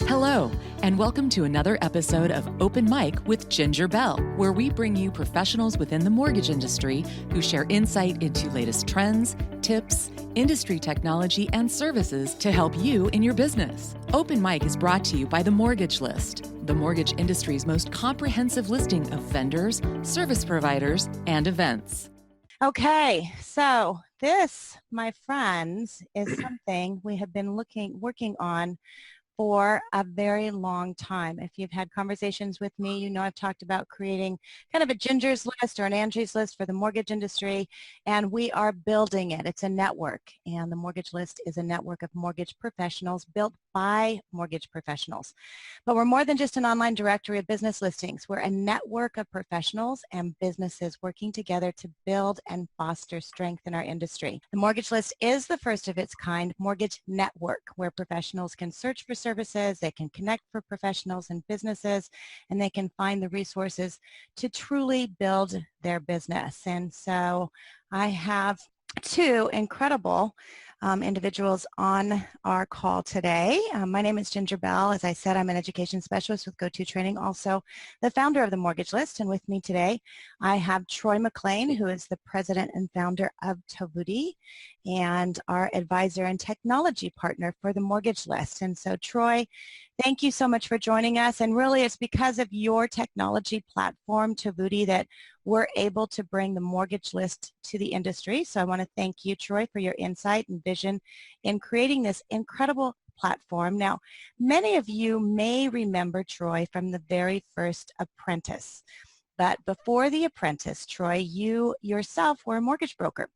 Hello, and welcome to another episode of Open Mic with Ginger Bell, where we bring you professionals within the mortgage industry who share insight into latest trends, tips, industry technology, and services to help you in your business. Open Mic is brought to you by The Mortgage List, the mortgage industry's most comprehensive listing of vendors, service providers, and events. Okay, so this, my friends, is something we have been working on for a very long time. If you've had conversations with me, you know I've talked about creating kind of a Ginger's list or an Angie's list for the mortgage industry, and we are building it. It's a network, and the mortgage list is a network of mortgage professionals built by mortgage professionals. But we're more than just an online directory of business listings. We're a network of professionals and businesses working together to build and foster strength in our industry. The mortgage list is the first of its kind mortgage network where professionals can search for services, they can connect for professionals and businesses, and they can find the resources to truly build their business. And so I have two incredible individuals on our call today. My name is Ginger Bell. As I said, I'm an education specialist with GoTo Training, also the founder of the Mortgage List. And with me today, I have Troy McClain, who is the president and founder of Tovuti and our advisor and technology partner for the Mortgage List. And so, Troy, thank you so much for joining us. And really, it's because of your technology platform, Tovuti, that we're able to bring the Mortgage List to the industry. So I want to thank you, Troy, for your insight and vision in creating this incredible platform. Now, many of you may remember Troy from the very first Apprentice. But before The Apprentice, Troy, you yourself were a mortgage broker.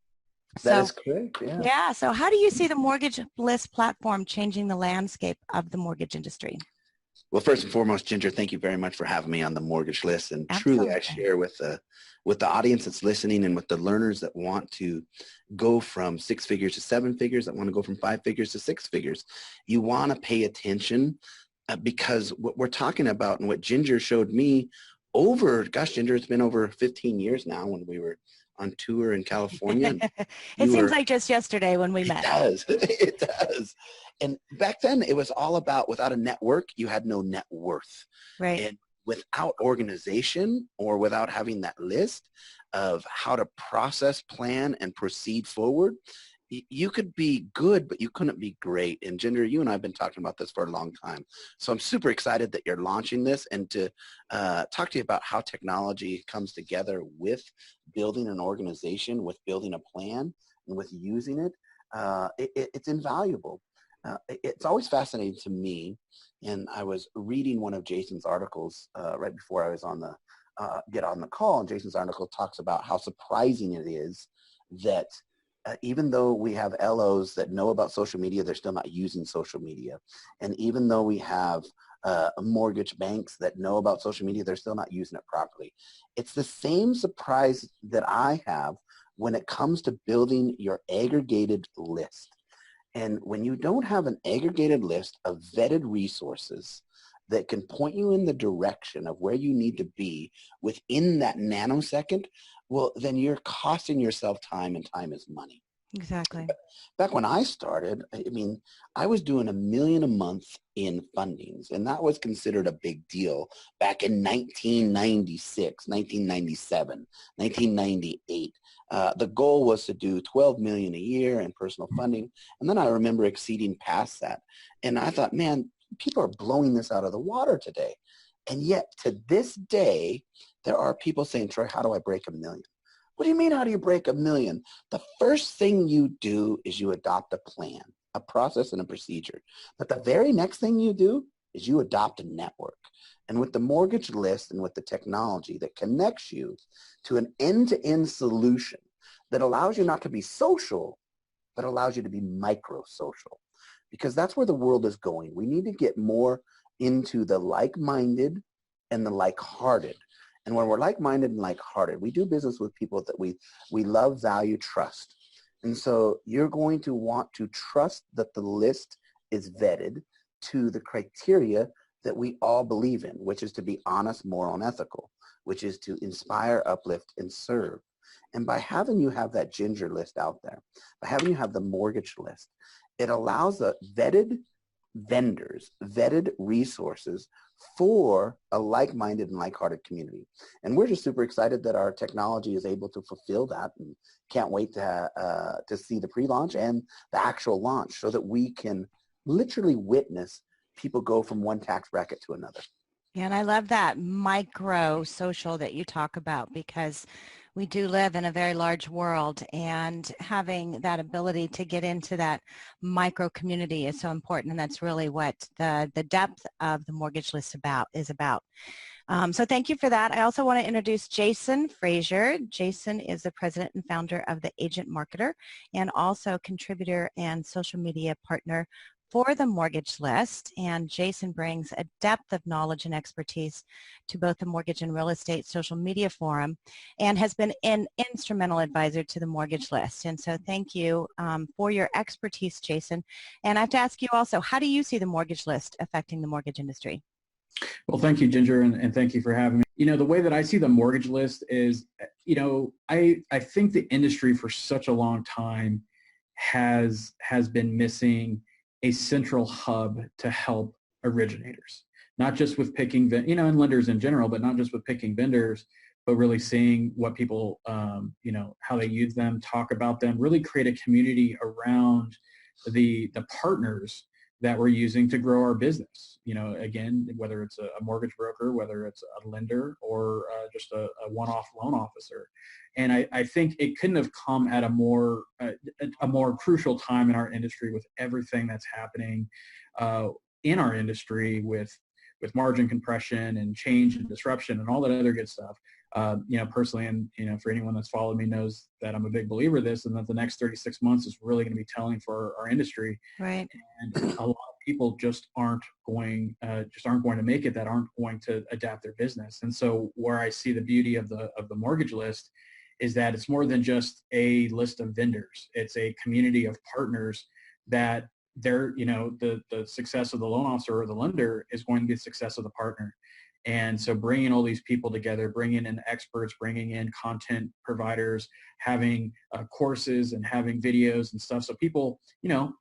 That is correct, yeah. Yeah, so how do you see the Mortgage List platform changing the landscape of the mortgage industry? Well, first and foremost, Ginger, thank you very much for having me on the Mortgage List. And Absolutely. Truly, I share with the audience that's listening and with the learners that want to go from 6 figures to 7 figures, that want to go from 5 figures to 6 figures. You want to pay attention because what we're talking about and what Ginger showed me Ginger, it's been over 15 years now when we were on tour in California. It seems like just yesterday when we met. It does. It does. And back then it was all about, without a network, you had no net worth. Right. And without organization or without having that list of how to process, plan, and proceed forward, you could be good, but you couldn't be great. And Ginger, you and I have been talking about this for a long time. So I'm super excited that you're launching this and to talk to you about how technology comes together with building an organization, with building a plan, and with using it. It's invaluable. It's always fascinating to me, and I was reading one of Jason's articles right before I was on the get on the call, and Jason's article talks about how surprising it is that even though we have LOs that know about social media, they're still not using social media. And even though we have mortgage banks that know about social media, they're still not using it properly. It's the same surprise that I have when it comes to building your aggregated list. And when you don't have an aggregated list of vetted resources that can point you in the direction of where you need to be within that nanosecond, well, then you're costing yourself time, and time is money. Exactly. Back when I started, I mean, I was doing $1 million a month in fundings, and that was considered a big deal back in 1996, 1997, 1998. The goal was to do $12 million a year in personal funding, and then I remember exceeding past that. And I thought, man, people are blowing this out of the water today. And yet, to this day, there are people saying, Troy, how do I break $1 million? What do you mean, how do you break $1 million? The first thing you do is you adopt a plan, a process, and a procedure. But the very next thing you do is you adopt a network. And with the Mortgage List and with the technology that connects you to an end-to-end solution that allows you not to be social, but allows you to be micro-social. Because that's where the world is going. We need to get more into the like-minded and the like-hearted. And when we're like-minded and like-hearted, we do business with people that we love, value, trust. And so you're going to want to trust that the list is vetted to the criteria that we all believe in, which is to be honest, moral, and ethical, which is to inspire, uplift, and serve. And by having you have that Ginger list out there, by having you have the Mortgage List, it allows a vetted vendors, vetted resources for a like-minded and like-hearted community. And we're just super excited that our technology is able to fulfill that, and can't wait to see the pre-launch and the actual launch so that we can literally witness people go from one tax bracket to another. Yeah, and I love that micro social that you talk about, because we do live in a very large world, and having that ability to get into that micro community is so important, and that's really what the depth of the mortgage list is about. So thank you for that. I also want to introduce Jason Frazier. Jason is the president and founder of The Agent Marketer, and also contributor and social media partner for the mortgage list. And Jason brings a depth of knowledge and expertise to both the mortgage and real estate social media forum, and has been an instrumental advisor to the mortgage list. And so thank you for your expertise, Jason. And I have to ask you also, how do you see the mortgage list affecting the mortgage industry? Well, thank you, Ginger, and thank you for having me. You know, the way that I see the mortgage list is, you know, I think the industry for such a long time has been missing a central hub to help originators, not just with picking, you know, and lenders in general, but not just with picking vendors, but really seeing what people, you know, how they use them, talk about them, really create a community around the partners that we're using to grow our business. You know, again, whether it's a mortgage broker, whether it's a lender, or just a one-off loan officer. And I think it couldn't have come at a more crucial time in our industry, with everything that's happening in our industry with margin compression and change and disruption and all that other good stuff. You know, personally, and, you know, for anyone that's followed me knows that I'm a big believer of this, and that the next 36 months is really going to be telling for our industry. Right. And a lot of people just aren't going to make it, that aren't going to adapt their business. And so where I see the beauty of the mortgage list is that it's more than just a list of vendors. It's a community of partners that they're, you know, the success of the loan officer or the lender is going to be the success of the partner. And so bringing all these people together, bringing in experts, bringing in content providers, having courses and having videos and stuff, so people, you know,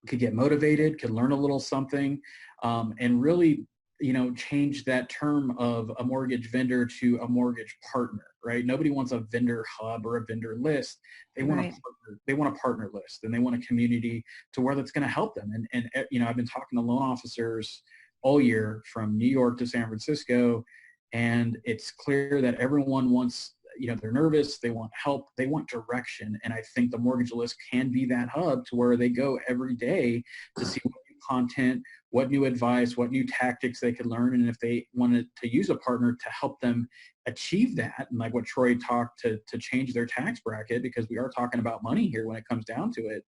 could get motivated, could learn a little something, and really, you know, change that term of a mortgage vendor to a mortgage partner, right? Nobody wants a vendor hub or a vendor list. They want Right. a partner. They want a partner list, and they want a community to where that's going to help them. And you know, I've been talking to loan officers all year from New York to San Francisco, and it's clear that everyone wants, you know, they're nervous, they want help, they want direction. And I think the mortgage list can be that hub to where they go every day to see what new content, what new advice, what new tactics they could learn. And if they wanted to use a partner to help them achieve that, and like what Troy talked to change their tax bracket, because we are talking about money here when it comes down to it,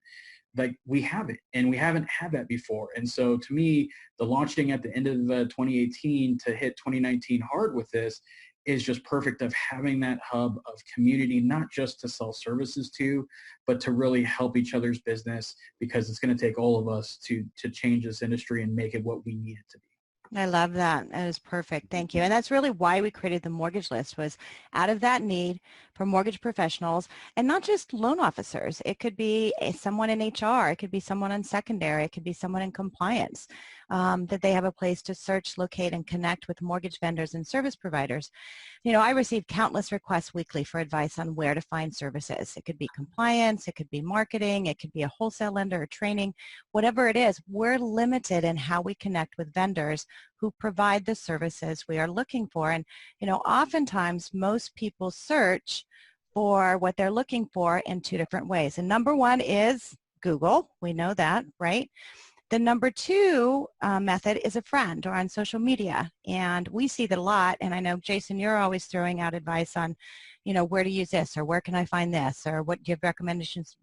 like we have it, and we haven't had that before. And so to me, the launching at the end of 2018 to hit 2019 hard with this is just perfect, of having that hub of community, not just to sell services to, but to really help each other's business, because it's going to take all of us to change this industry and make it what we need it to be. I love that. That is perfect. Thank you. And that's really why we created the mortgage list, was out of that need for mortgage professionals, and not just loan officers. It could be someone in HR. It could be someone in secondary. It could be someone in compliance, that they have a place to search, locate, and connect with mortgage vendors and service providers. You know, I receive countless requests weekly for advice on where to find services. It could be compliance. It could be marketing. It could be a wholesale lender or training. Whatever it is, we're limited in how we connect with vendors who provide the services we are looking for. And, you know, oftentimes most people search for what they're looking for in two different ways. And number one is Google. We know that, right? The number two method is a friend or on social media. And we see that a lot. And I know, Jason, you're always throwing out advice on, you know, where to use this, or where can I find this, or what give recommendations.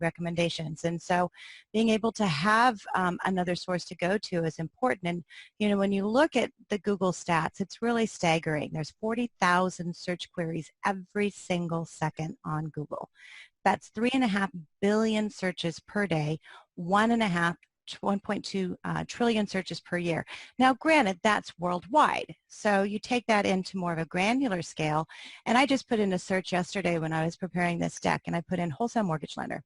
And so being able to have another source to go to is important. And, you know, when you look at the Google stats, it's really staggering. There's 40,000 search queries every single second on Google. That's 3.5 billion searches per day, 1.2 trillion searches per year. Now, granted, that's worldwide. So you take that into more of a granular scale. And I just put in a search yesterday when I was preparing this deck, and I put in wholesale mortgage lender.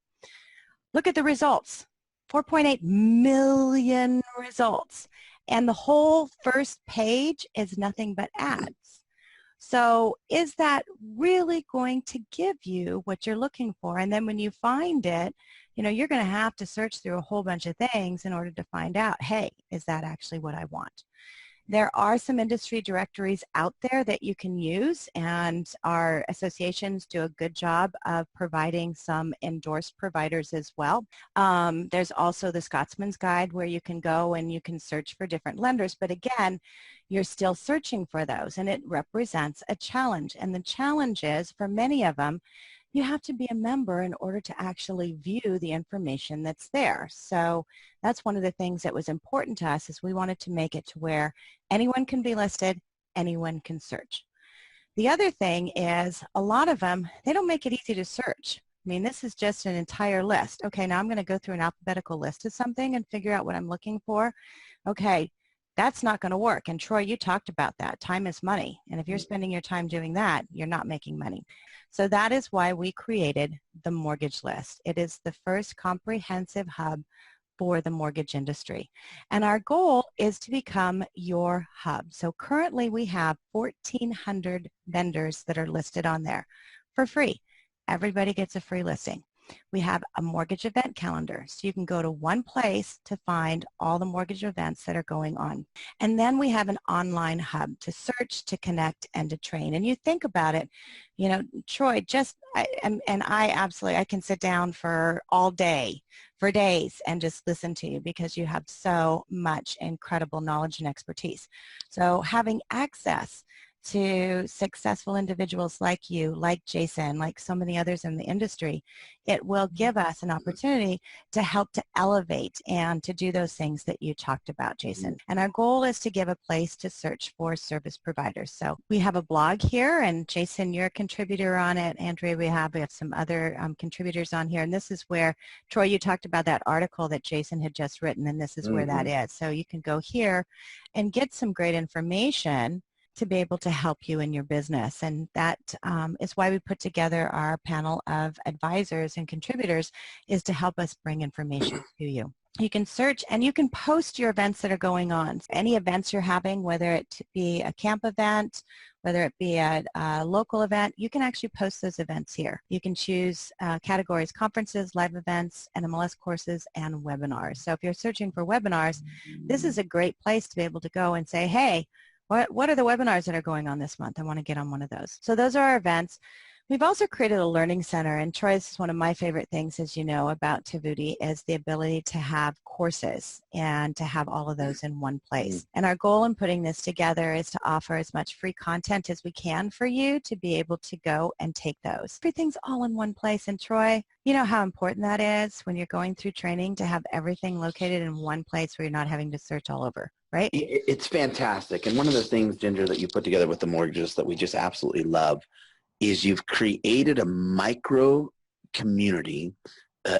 Look at the results. 4.8 million results. And the whole first page is nothing but ads. So is that really going to give you what you're looking for? And then when you find it, you know, you're going to have to search through a whole bunch of things in order to find out, hey, is that actually what I want? There are some industry directories out there that you can use, and our associations do a good job of providing some endorsed providers as well. There's also the Scotsman's Guide where you can go and you can search for different lenders, but again, you're still searching for those, and it represents a challenge. And the challenge is, for many of them, you have to be a member in order to actually view the information that's there. So that's one of the things that was important to us, is we wanted to make it to where anyone can be listed, anyone can search. The other thing is, a lot of them, they don't make it easy to search. I mean, this is just an entire list. Okay, now I'm going to go through an alphabetical list of something and figure out what I'm looking for. Okay, that's not going to work. And Troy, you talked about that. Time is money. And if you're spending your time doing that, you're not making money. So that is why we created the mortgage list. It is the first comprehensive hub for the mortgage industry. And our goal is to become your hub. So currently we have 1,400 vendors that are listed on there for free. Everybody gets a free listing. We have a mortgage event calendar, so you can go to one place to find all the mortgage events that are going on. And then we have an online hub to search, to connect, and to train. And you think about it, you know, Troy, I can sit down for all day, for days, and just listen to you because you have so much incredible knowledge and expertise. So having access to successful individuals like you, like Jason, like so many others in the industry, it will give us an opportunity to help to elevate and to do those things that you talked about, Jason. And our goal is to give a place to search for service providers. So we have a blog here, and Jason, you're a contributor on it. Andrea, we have some other contributors on here. And this is where, Troy, you talked about that article that Jason had just written, and this is where that is. So you can go here and get some great information to be able to help you in your business. And that is why we put together our panel of advisors and contributors, is to help us bring information to you. You can search and you can post your events that are going on. Any events you're having, whether it be a camp event, whether it be a local event, you can actually post those events here. You can choose categories: conferences, live events, NMLS courses, and webinars. So if you're searching for webinars, this is a great place to be able to go and say, hey, what are the webinars that are going on this month? I want to get on one of those. So those are our events. We've also created a learning center, and Troy, this is one of my favorite things, as you know, about Tovuti, is the ability to have courses and to have all of those in one place. And our goal in putting this together is to offer as much free content as we can for you to be able to go and take those. Everything's all in one place. And Troy, you know how important that is when you're going through training, to have everything located in one place where you're not having to search all over, right? It's fantastic. And one of the things, Ginger, that you put together with the mortgages that we just absolutely love is you've created a micro community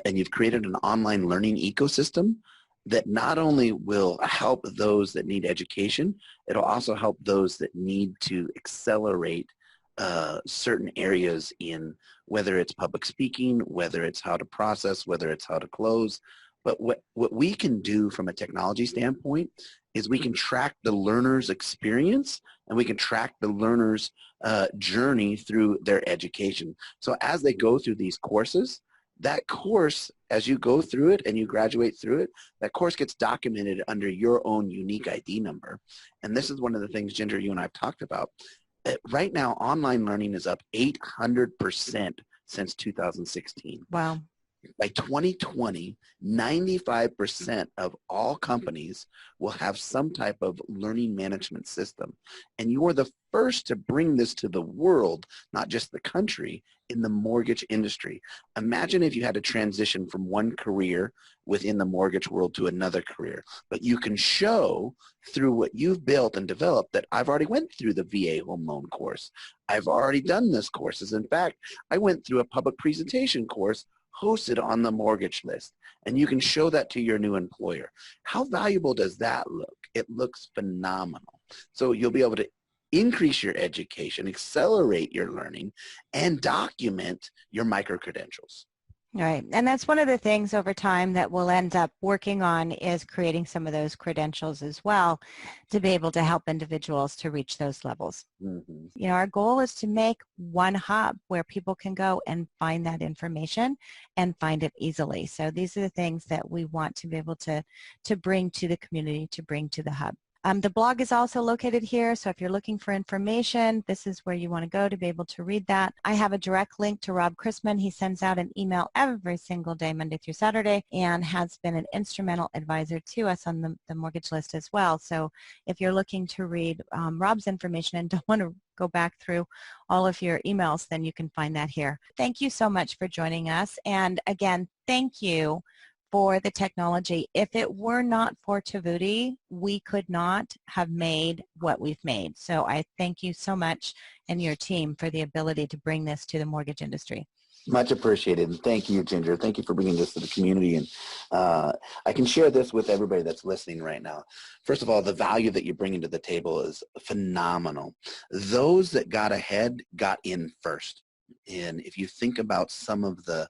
and you've created an online learning ecosystem that not only will help those that need education, it'll also help those that need to accelerate certain areas in, whether it's public speaking, whether it's how to process, whether it's how to close. But what we can do from a technology standpoint is we can track the learner's experience, and we can track the learner's journey through their education. So as they go through these courses, that course, as you go through it and you graduate through it, that course gets documented under your own unique ID number. And this is one of the things, Ginger, you and I have talked about. Right now, online learning is up 800% since 2016. Wow. By 2020, 95% of all companies will have some type of learning management system. And you are the first to bring this to the world, not just the country, in the mortgage industry. Imagine if you had to transition from one career within the mortgage world to another career. But you can show through what you've built and developed that I've already went through the VA home loan course. I've already done this courses. In fact, I went through a public presentation course hosted on the mortgage list, and you can show that to your new employer. How valuable does that look? It looks phenomenal. So you'll be able to increase your education, accelerate your learning, and document your micro-credentials. Right. And that's one of the things over time that we'll end up working on is creating some of those credentials as well to be able to help individuals to reach those levels. Mm-hmm. You know, our goal is to make one hub where people can go and find that information and find it easily. So these are the things that we want to be able to bring to the community, to bring to the hub. The blog is also located here, so if you're looking for information, this is where you want to go to be able to read that. I have a direct link to Rob Chrisman. He sends out an email every single day, Monday through Saturday, and has been an instrumental advisor to us on the mortgage list as well. So if you're looking to read Rob's information and don't want to go back through all of your emails, then you can find that here. Thank you so much for joining us. And again, thank you for the technology. If it were not for Tovuti, we could not have made what we've made. So I thank you so much and your team for the ability to bring this to the mortgage industry. Much appreciated. And thank you, Ginger. Thank you for bringing this to the community. And I can share this with everybody that's listening right now. First of all, the value that you're bringing to the table is phenomenal. Those that got ahead got in first. And if you think about some of the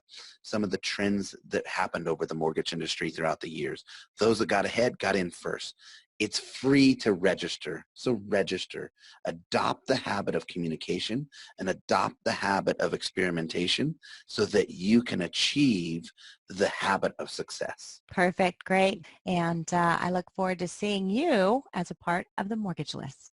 trends that happened over the mortgage industry throughout the years, those that got ahead got in first. It's free to register. So register. Adopt the habit of communication and adopt the habit of experimentation so that you can achieve the habit of success. Perfect. Great. And I look forward to seeing you as a part of the mortgage list.